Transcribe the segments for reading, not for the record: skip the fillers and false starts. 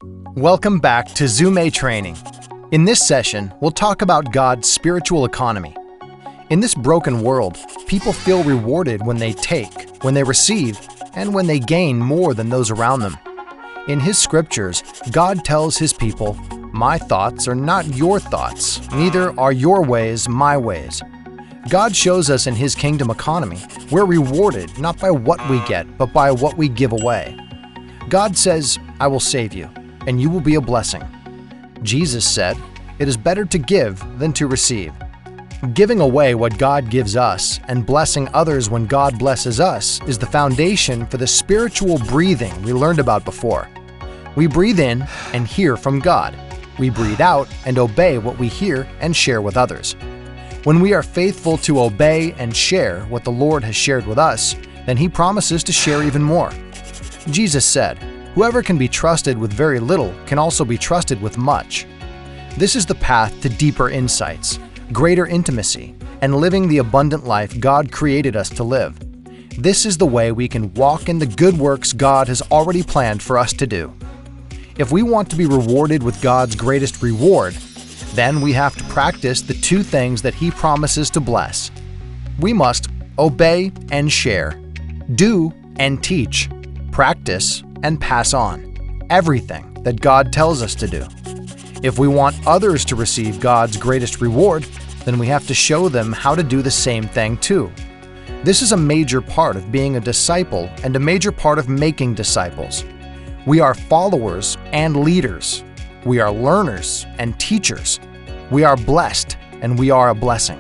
Welcome back to Zúme training. In this session, we'll talk about God's spiritual economy. In this broken world, people feel rewarded when they take, when they receive, and when they gain more than those around them. In His scriptures, God tells His people, "My thoughts are not your thoughts, neither are your ways my ways." God shows us in His kingdom economy, we're rewarded not by what we get, but by what we give away. God says, "I will save you, and you will be a blessing." Jesus said, "It is better to give than to receive." Giving away what God gives us and blessing others when God blesses us is the foundation for the spiritual breathing we learned about before. We breathe in and hear from God. We breathe out and obey what we hear and share with others. When we are faithful to obey and share what the Lord has shared with us, then He promises to share even more. Jesus said, "Whoever can be trusted with very little can also be trusted with much." This is the path to deeper insights, greater intimacy, and living the abundant life God created us to live. This is the way we can walk in the good works God has already planned for us to do. If we want to be rewarded with God's greatest reward, then we have to practice the two things that He promises to bless. We must obey and share, do and teach, practice and pass on everything that God tells us to do. If we want others to receive God's greatest reward, then we have to show them how to do the same thing too. This is a major part of being a disciple and a major part of making disciples. We are followers and leaders. We are learners and teachers. We are blessed and we are a blessing.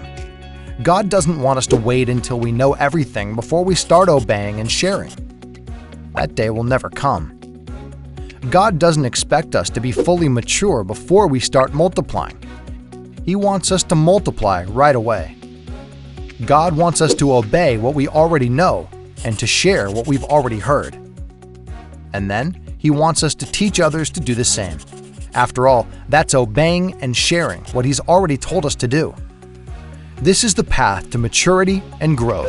God doesn't want us to wait until we know everything before we start obeying and sharing. That day will never come. God doesn't expect us to be fully mature before we start multiplying. He wants us to multiply right away. God wants us to obey what we already know and to share what we've already heard. And then He wants us to teach others to do the same. After all, that's obeying and sharing what He's already told us to do. This is the path to maturity and growth.